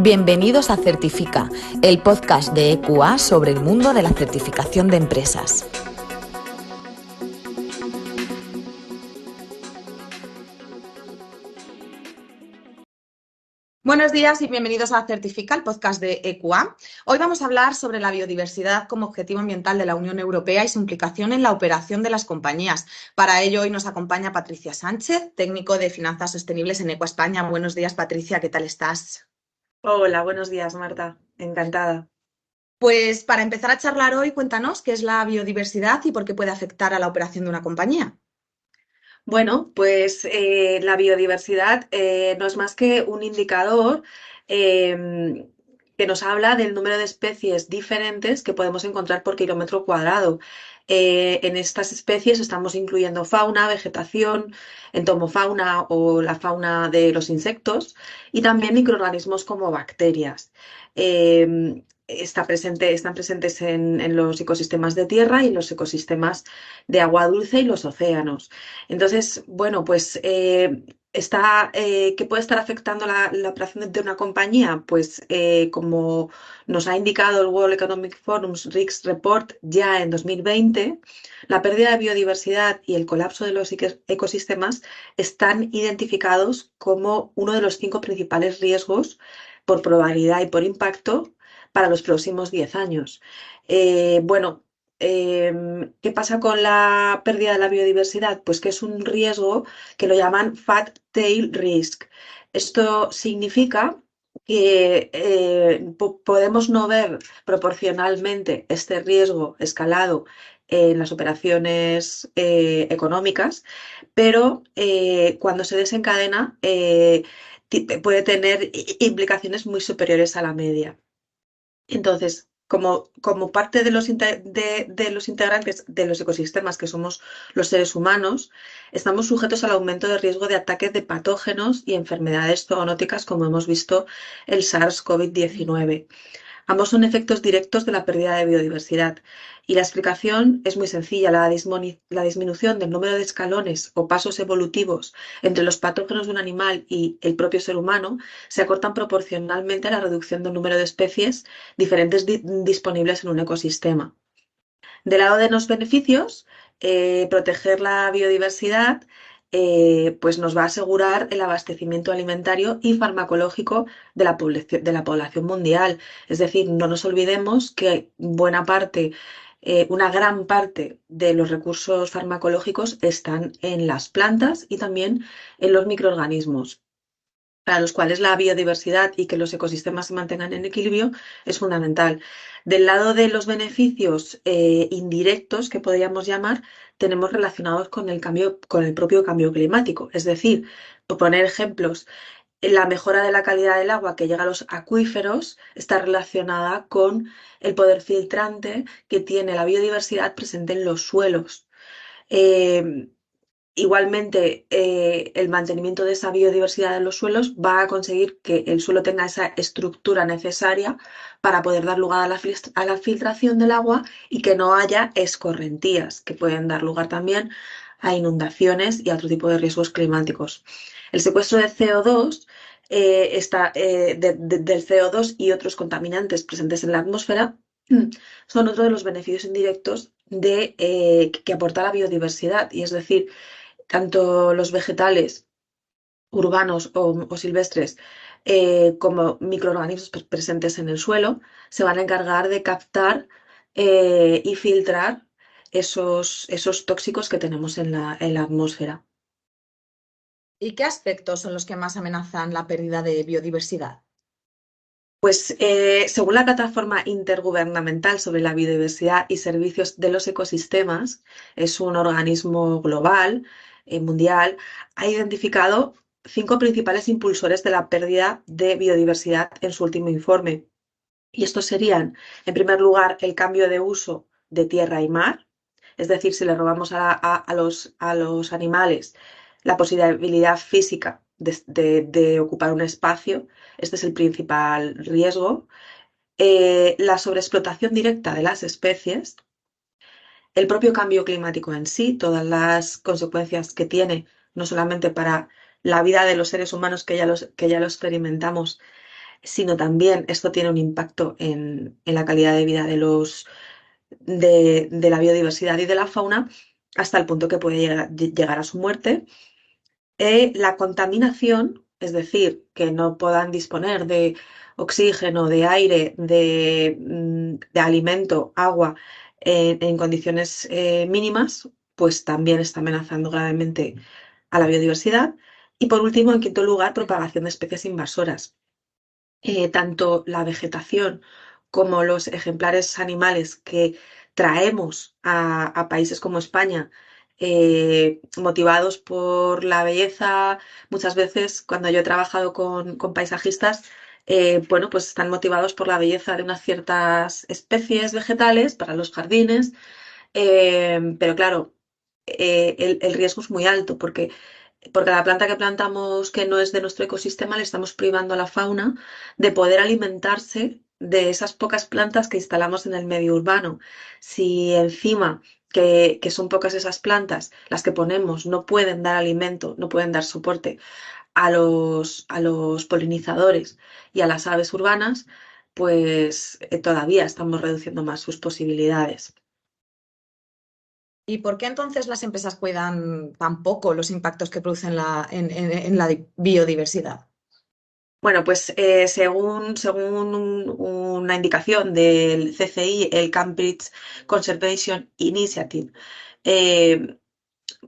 Bienvenidos a Certifica, el podcast de EQA sobre el mundo de la certificación de empresas. Buenos días y bienvenidos a Certifica, el podcast de EQA. Hoy vamos a hablar sobre la biodiversidad como objetivo ambiental de la Unión Europea y su implicación en la operación de las compañías. Para ello, hoy nos acompaña Patricia Sánchez, técnico de finanzas sostenibles en EQA España. Buenos días, Patricia, ¿qué tal estás? Hola, buenos días, Marta. Encantada. Pues para empezar a charlar hoy, cuéntanos qué es la biodiversidad y por qué puede afectar a la operación de una compañía. Bueno, pues la biodiversidad no es más que un indicador que nos habla del número de especies diferentes que podemos encontrar por kilómetro cuadrado. En estas especies estamos incluyendo fauna, vegetación, entomofauna o la fauna de los insectos y también microorganismos como bacterias. Están presentes en los ecosistemas de tierra y en los ecosistemas de agua dulce y los océanos. Entonces, bueno, pues ¿qué puede estar afectando la operación de una compañía? Pues como nos ha indicado el World Economic Forum's RICS Report ya en 2020, la pérdida de biodiversidad y el colapso de los ecosistemas están identificados como uno de los 5 principales riesgos por probabilidad y por impacto para los próximos 10 años. Bueno, ¿qué pasa con la pérdida de la biodiversidad? Pues que es un riesgo que lo llaman Fat Tail Risk. Esto significa que podemos no ver proporcionalmente este riesgo escalado en las operaciones económicas, pero cuando se desencadena puede tener implicaciones muy superiores a la media. Entonces, como parte de de los integrantes de los ecosistemas que somos los seres humanos, estamos sujetos al aumento de riesgo de ataques de patógenos y enfermedades zoonóticas, como hemos visto el SARS-CoV-19. Ambos son efectos directos de la pérdida de biodiversidad y la explicación es muy sencilla. La disminución del número de escalones o pasos evolutivos entre los patógenos de un animal y el propio ser humano se acortan proporcionalmente a la reducción del número de especies diferentes disponibles en un ecosistema. Del lado de los beneficios, proteger la biodiversidad pues nos va a asegurar el abastecimiento alimentario y farmacológico de la población mundial. Es decir, no nos olvidemos que una gran parte de los recursos farmacológicos están en las plantas y también en los microorganismos, para los cuales la biodiversidad y que los ecosistemas se mantengan en equilibrio es fundamental. Del lado de los beneficios indirectos, que podríamos llamar, tenemos relacionados con con el propio cambio climático. Es decir, por poner ejemplos, la mejora de la calidad del agua que llega a los acuíferos está relacionada con el poder filtrante que tiene la biodiversidad presente en los suelos. Eh, Igualmente, el mantenimiento de esa biodiversidad en los suelos va a conseguir que el suelo tenga esa estructura necesaria para poder dar lugar a a la filtración del agua y que no haya escorrentías, que pueden dar lugar también a inundaciones y a otro tipo de riesgos climáticos. El secuestro de CO2, del CO2 y otros contaminantes presentes en la atmósfera son otro de los beneficios indirectos que aporta la biodiversidad, y es decir, tanto los vegetales urbanos o silvestres como microorganismos presentes en el suelo se van a encargar de captar y filtrar esos tóxicos que tenemos en en la atmósfera. ¿Y qué aspectos son los que más amenazan la pérdida de biodiversidad? Pues según la Plataforma Intergubernamental sobre la Biodiversidad y Servicios de los Ecosistemas, es un organismo global, mundial, ha identificado 5 principales impulsores de la pérdida de biodiversidad en su último informe. Y estos serían, en primer lugar, el cambio de uso de tierra y mar, es decir, si le robamos a los animales la posibilidad física de ocupar un espacio, este es el principal riesgo. La sobreexplotación directa de las especies, el propio cambio climático en sí, todas las consecuencias que tiene, no solamente para la vida de los seres humanos que ya lo experimentamos, sino también esto tiene un impacto en la calidad de vida de la biodiversidad y de la fauna, hasta el punto que puede llegar a su muerte. La contaminación, es decir, que no puedan disponer de oxígeno, de aire, de alimento, agua en condiciones mínimas, pues también está amenazando gravemente a la biodiversidad. Y por último, en quinto lugar, propagación de especies invasoras. Tanto la vegetación como los ejemplares animales que traemos a países como España, motivados por la belleza, muchas veces cuando yo he trabajado con paisajistas, bueno, pues están motivados por la belleza de unas ciertas especies vegetales para los jardines, pero claro, el riesgo es muy alto porque la planta que plantamos que no es de nuestro ecosistema le estamos privando a la fauna de poder alimentarse de esas pocas plantas que instalamos en el medio urbano. Si encima que son pocas esas plantas, las que ponemos no pueden dar alimento, no pueden dar soporte a los polinizadores y a las aves urbanas, pues todavía estamos reduciendo más sus posibilidades. ¿Y por qué entonces las empresas cuidan tan poco los impactos que producen en la biodiversidad? Bueno, pues según una indicación del CCI, el Cambridge Conservation Initiative, eh,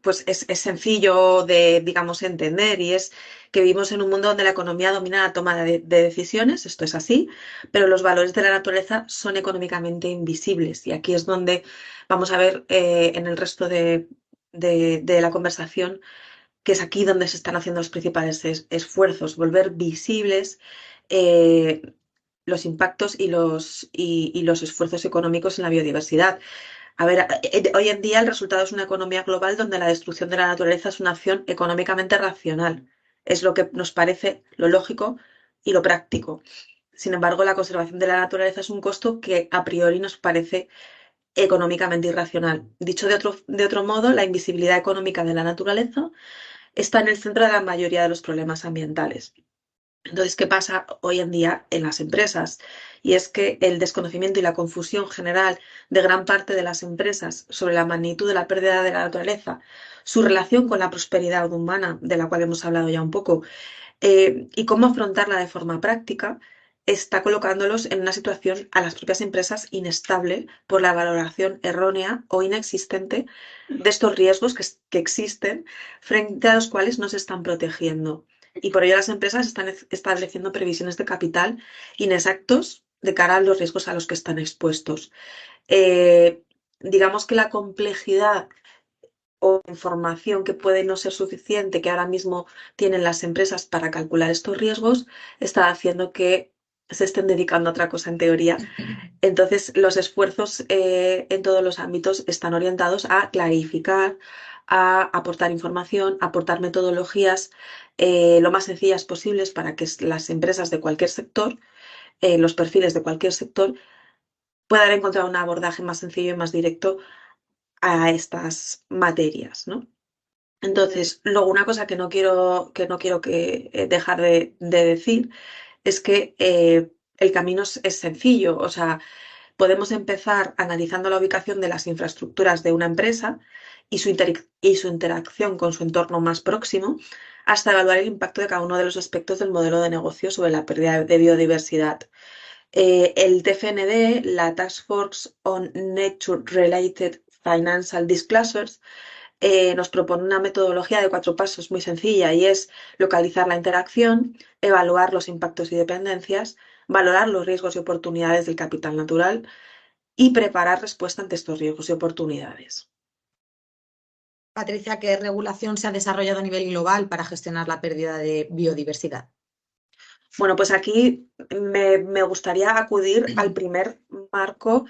pues es sencillo de, digamos, entender y es que vivimos en un mundo donde la economía domina la toma de decisiones, esto es así, pero los valores de la naturaleza son económicamente invisibles y aquí es donde vamos a ver en el resto de la conversación que es aquí donde se están haciendo los principales esfuerzos, volver visibles eh, los impactos y los esfuerzos económicos en la biodiversidad. A ver, hoy en día el resultado es una economía global donde la destrucción de la naturaleza es una acción económicamente racional. Es lo que nos parece lo lógico y lo práctico. Sin embargo, la conservación de la naturaleza es un costo que a priori nos parece económicamente irracional. Dicho de otro modo, la invisibilidad económica de la naturaleza está en el centro de la mayoría de los problemas ambientales. Entonces, ¿qué pasa hoy en día en las empresas? Y es que el desconocimiento y la confusión general de gran parte de las empresas sobre la magnitud de la pérdida de la naturaleza, su relación con la prosperidad humana, de la cual hemos hablado ya un poco, y cómo afrontarla de forma práctica, está colocándolos en una situación a las propias empresas inestable por la valoración errónea o inexistente de estos riesgos que existen frente a los cuales no se están protegiendo. Y por ello las empresas están estableciendo previsiones de capital inexactos de cara a los riesgos a los que están expuestos. Eh, digamos que la complejidad o información que puede no ser suficiente que ahora mismo tienen las empresas para calcular estos riesgos está haciendo que se estén dedicando a otra cosa en teoría. Entonces, los esfuerzos en todos los ámbitos están orientados a clarificar, a aportar información, a aportar metodologías lo más sencillas posibles para que las empresas de cualquier sector, los perfiles de cualquier sector, puedan encontrar un abordaje más sencillo y más directo a estas materias, ¿no? Entonces, luego una cosa que dejar de decir es que el camino es sencillo, o sea, podemos empezar analizando la ubicación de las infraestructuras de una empresa y su interacción con su entorno más próximo, hasta evaluar el impacto de cada uno de los aspectos del modelo de negocio sobre la pérdida de biodiversidad. El TFND, la Task Force on Nature Related Financial Disclosures, nos propone una metodología de 4 pasos muy sencilla y es localizar la interacción, evaluar los impactos y dependencias, valorar los riesgos y oportunidades del capital natural y preparar respuesta ante estos riesgos y oportunidades. Patricia, ¿qué regulación se ha desarrollado a nivel global para gestionar la pérdida de biodiversidad? Bueno, pues aquí me gustaría acudir al primer marco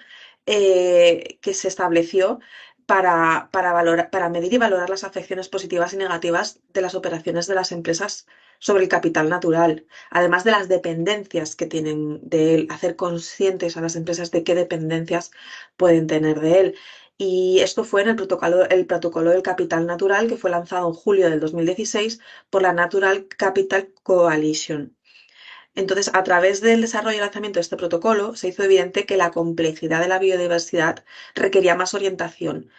que se estableció para medir y valorar las afecciones positivas y negativas de las operaciones de las empresas sobre el capital natural, además de las dependencias que tienen de él, hacer conscientes a las empresas de qué dependencias pueden tener de él. Y esto fue en el protocolo del capital natural que fue lanzado en julio del 2016 por la Natural Capital Coalition. Entonces, a través del desarrollo y lanzamiento de este protocolo, se hizo evidente que la complejidad de la biodiversidad requería más orientación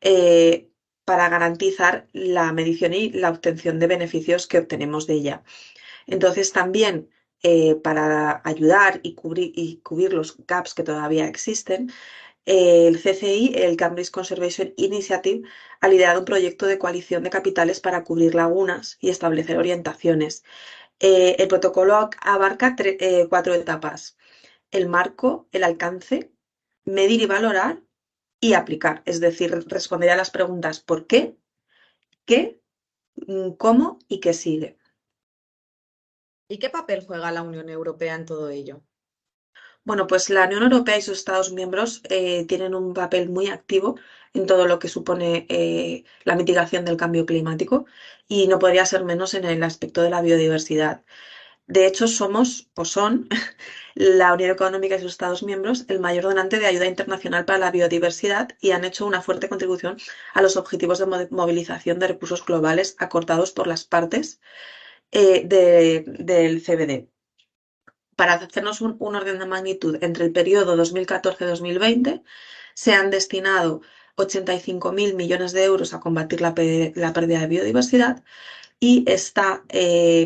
eh, para garantizar la medición y la obtención de beneficios que obtenemos de ella. Entonces, también para ayudar y cubrir los gaps que todavía existen, el CCI, el Cambridge Conservation Initiative, ha liderado un proyecto de coalición de capitales para cubrir lagunas y establecer orientaciones. El protocolo abarca cuatro etapas: el marco, el alcance, medir y valorar y aplicar. Es decir, responder a las preguntas ¿por qué, cómo y qué sigue? ¿Y qué papel juega la Unión Europea en todo ello? Bueno, pues la Unión Europea y sus Estados miembros tienen un papel muy activo en todo lo que supone la mitigación del cambio climático, y no podría ser menos en el aspecto de la biodiversidad. De hecho, somos o son la Unión Económica y sus Estados miembros el mayor donante de ayuda internacional para la biodiversidad, y han hecho una fuerte contribución a los objetivos de movilización de recursos globales acordados por las partes del CBD. Para hacernos un orden de magnitud, entre el periodo 2014-2020 se han destinado 85.000 millones de euros a combatir la pérdida de biodiversidad, y está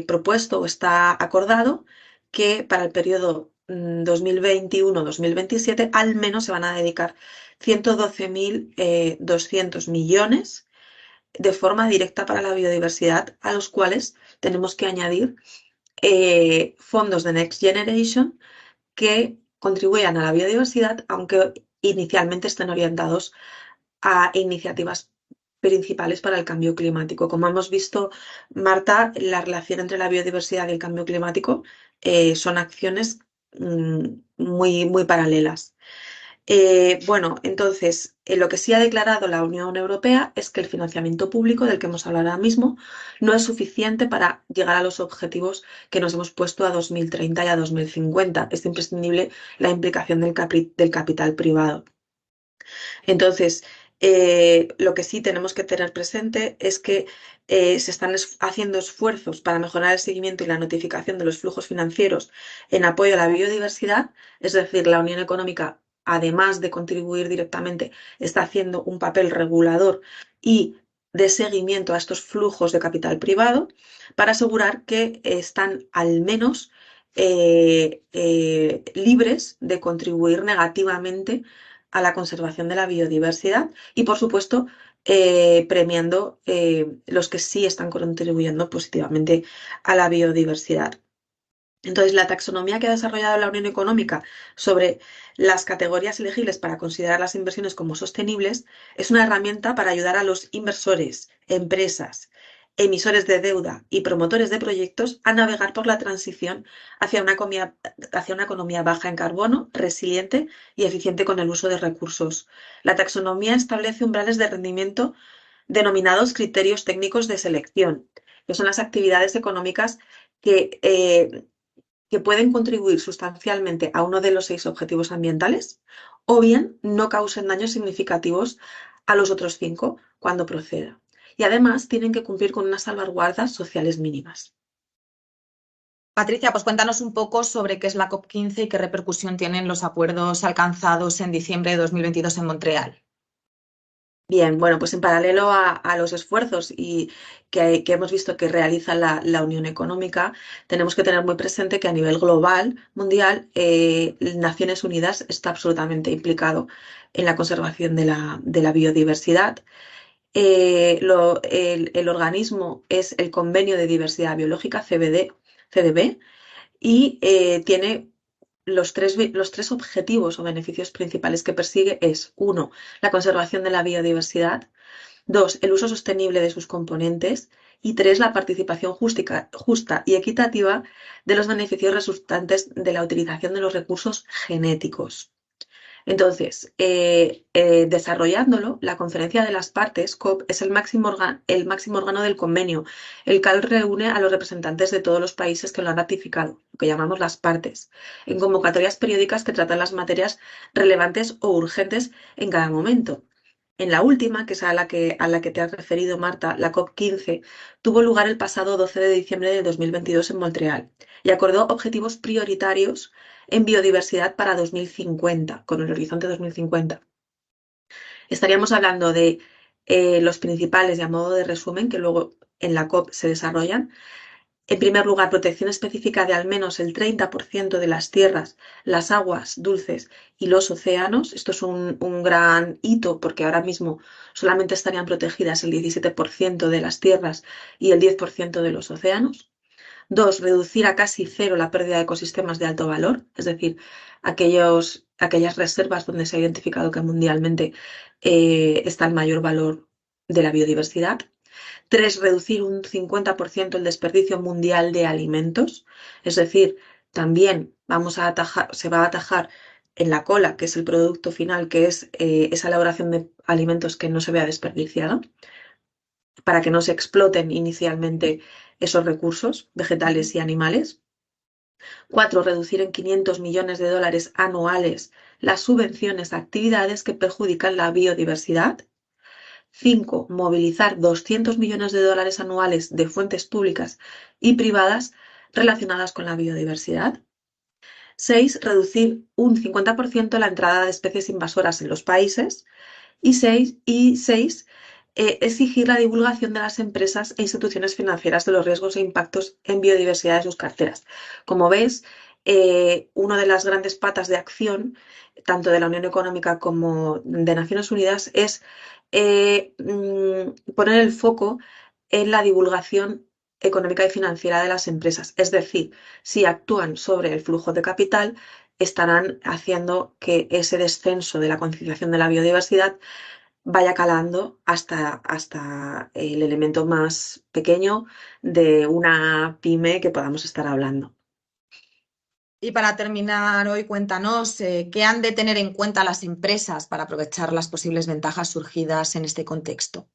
propuesto o está acordado que para el periodo 2021-2027 al menos se van a dedicar 112.200 millones de forma directa para la biodiversidad, a los cuales tenemos que añadir fondos de Next Generation que contribuyan a la biodiversidad, aunque inicialmente estén orientados a iniciativas principales para el cambio climático. Como hemos visto, Marta, la relación entre la biodiversidad y el cambio climático son acciones muy paralelas. Bueno, entonces, lo que sí ha declarado la Unión Europea es que el financiamiento público, del que hemos hablado ahora mismo, no es suficiente para llegar a los objetivos que nos hemos puesto a 2030 y a 2050. Es imprescindible la implicación del capital privado. Entonces, lo que sí tenemos que tener presente es que se están haciendo esfuerzos para mejorar el seguimiento y la notificación de los flujos financieros en apoyo a la biodiversidad. Es decir, la Unión Económica, además de contribuir directamente, está haciendo un papel regulador y de seguimiento a estos flujos de capital privado, para asegurar que están al menos libres de contribuir negativamente a la conservación de la biodiversidad, y, por supuesto, premiando los que sí están contribuyendo positivamente a la biodiversidad. Entonces, la taxonomía que ha desarrollado la Unión Económica sobre las categorías elegibles para considerar las inversiones como sostenibles es una herramienta para ayudar a los inversores, empresas, emisores de deuda y promotores de proyectos a navegar por la transición hacia una economía baja en carbono, resiliente y eficiente con el uso de recursos. La taxonomía establece umbrales de rendimiento denominados criterios técnicos de selección, que son las actividades económicas que pueden contribuir sustancialmente a uno de los 6 objetivos ambientales, o bien no causen daños significativos a los otros 5 cuando proceda. Y además tienen que cumplir con unas salvaguardas sociales mínimas. Patricia, pues cuéntanos un poco sobre qué es la COP15 y qué repercusión tienen los acuerdos alcanzados en diciembre de 2022 en Montreal. Bien, bueno, pues en paralelo a los esfuerzos que hemos visto que realiza la Unión Económica, tenemos que tener muy presente que a nivel global, mundial, Naciones Unidas está absolutamente implicado en la conservación de la biodiversidad. El organismo es el Convenio de Diversidad Biológica, CDB, y tiene los tres objetivos o beneficios principales que persigue: es 1, la conservación de la biodiversidad; 2, el uso sostenible de sus componentes; y 3, la participación justa y equitativa de los beneficios resultantes de la utilización de los recursos genéticos. Entonces, desarrollándolo, la Conferencia de las Partes, COP, es el máximo órgano del convenio, el cual reúne a los representantes de todos los países que lo han ratificado, lo que llamamos las partes, en convocatorias periódicas que tratan las materias relevantes o urgentes en cada momento. En la última, que es a la que te has referido, Marta, la COP15, tuvo lugar el pasado 12 de diciembre de 2022 en Montreal y acordó objetivos prioritarios en biodiversidad para 2050, con el horizonte 2050. Estaríamos hablando de los principales y a modo de resumen, que luego en la COP se desarrollan. En primer lugar, protección específica de al menos el 30% de las tierras, las aguas dulces y los océanos. Esto es un gran hito porque ahora mismo solamente estarían protegidas el 17% de las tierras y el 10% de los océanos. Dos, reducir a casi cero la pérdida de ecosistemas de alto valor, es decir, aquellas reservas donde se ha identificado que mundialmente está el mayor valor de la biodiversidad. Tres, reducir un 50% el desperdicio mundial de alimentos, es decir, también se va a atajar en la cola, que es el producto final, que es esa elaboración de alimentos que no se vea desperdiciada, para que no se exploten inicialmente esos recursos vegetales y animales. Cuatro, reducir en 500 millones de dólares anuales las subvenciones a actividades que perjudican la biodiversidad. 5. Movilizar 200 millones de dólares anuales de fuentes públicas y privadas relacionadas con la biodiversidad. 6. Reducir un 50% la entrada de especies invasoras en los países. Y 6. Exigir la divulgación de las empresas e instituciones financieras de los riesgos e impactos en biodiversidad de sus carteras. Como ves, una de las grandes patas de acción, tanto de la Unión Económica como de Naciones Unidas, es poner el foco en la divulgación económica y financiera de las empresas. Es decir, si actúan sobre el flujo de capital, estarán haciendo que ese descenso de la concienciación de la biodiversidad vaya calando hasta el elemento más pequeño de una pyme que podamos estar hablando. Y para terminar hoy, cuéntanos qué han de tener en cuenta las empresas para aprovechar las posibles ventajas surgidas en este contexto.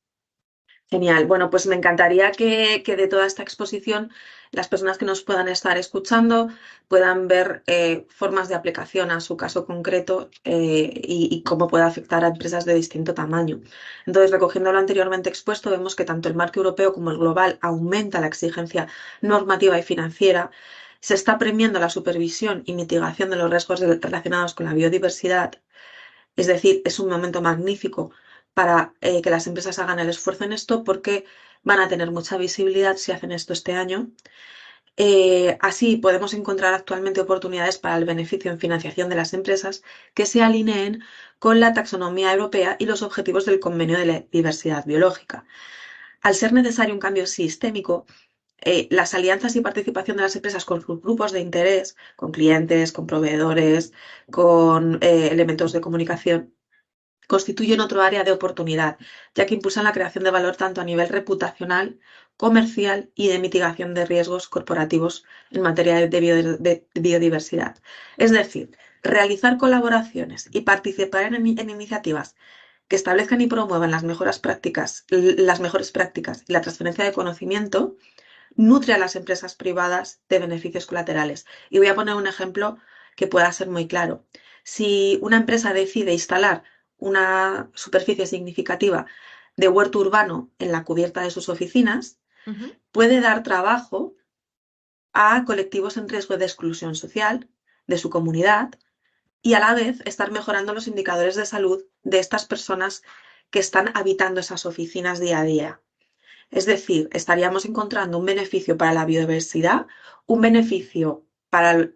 Genial. Bueno, pues me encantaría que de toda esta exposición las personas que nos puedan estar escuchando puedan ver formas de aplicación a su caso concreto y cómo puede afectar a empresas de distinto tamaño. Entonces, recogiendo lo anteriormente expuesto, vemos que tanto el marco europeo como el global aumenta la exigencia normativa y financiera. Se está premiando la supervisión y mitigación de los riesgos relacionados con la biodiversidad. Es decir, es un momento magnífico para que las empresas hagan el esfuerzo en esto porque van a tener mucha visibilidad si hacen esto este año. Así podemos encontrar actualmente oportunidades para el beneficio en financiación de las empresas que se alineen con la taxonomía europea y los objetivos del Convenio de la Diversidad Biológica. Al ser necesario un cambio sistémico, las alianzas y participación de las empresas con sus grupos de interés, con clientes, con proveedores, con elementos de comunicación, constituyen otro área de oportunidad, ya que impulsan la creación de valor tanto a nivel reputacional, comercial y de mitigación de riesgos corporativos en materia de biodiversidad. Es decir, realizar colaboraciones y participar en iniciativas que establezcan y promuevan las mejores prácticas y la transferencia de conocimiento nutre a las empresas privadas de beneficios colaterales. Y voy a poner un ejemplo que pueda ser muy claro. Si una empresa decide instalar una superficie significativa de huerto urbano en la cubierta de sus oficinas, puede dar trabajo a colectivos en riesgo de exclusión social de su comunidad y a la vez estar mejorando los indicadores de salud de estas personas que están habitando esas oficinas día a día. Es decir, estaríamos encontrando un beneficio para la biodiversidad, un beneficio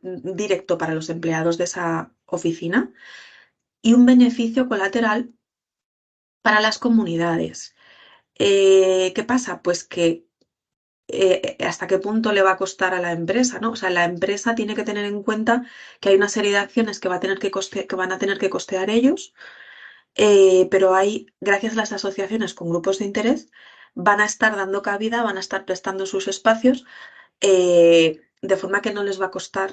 directo para los empleados de esa oficina y un beneficio colateral para las comunidades. ¿Qué pasa? Pues que hasta qué punto le va a costar a la empresa, ¿no? O sea, la empresa tiene que tener en cuenta que hay una serie de acciones que van a tener que costear ellos, pero gracias a las asociaciones con grupos de interés, van a estar dando cabida, van a estar prestando sus espacios, de forma que no les va a costar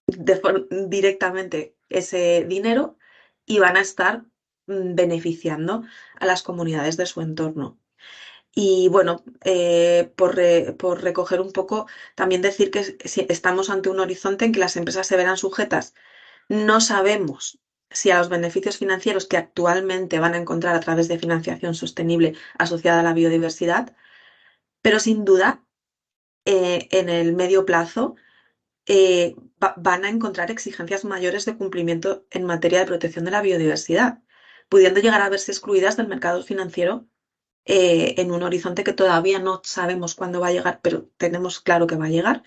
directamente ese dinero y van a estar beneficiando a las comunidades de su entorno. Y bueno, por recoger un poco, también decir que estamos ante un horizonte en que las empresas se verán sujetas. No sabemos si a los beneficios financieros que actualmente van a encontrar a través de financiación sostenible asociada a la biodiversidad, pero sin duda, en el medio plazo, van a encontrar exigencias mayores de cumplimiento en materia de protección de la biodiversidad, pudiendo llegar a verse excluidas del mercado financiero en un horizonte que todavía no sabemos cuándo va a llegar, pero tenemos claro que va a llegar.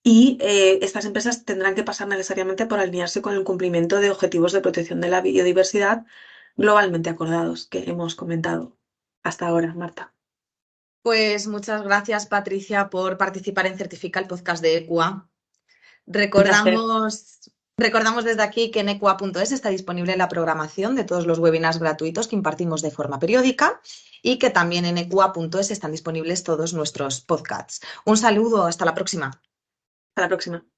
Y estas empresas tendrán que pasar necesariamente por alinearse con el cumplimiento de objetivos de protección de la biodiversidad globalmente acordados que hemos comentado hasta ahora, Marta. Pues muchas gracias, Patricia, por participar en Certifica, el podcast de EQA. Un placer. Recordamos desde aquí que en equa.es está disponible la programación de todos los webinars gratuitos que impartimos de forma periódica y que también en equa.es están disponibles todos nuestros podcasts. Un saludo, hasta la próxima. Hasta la próxima.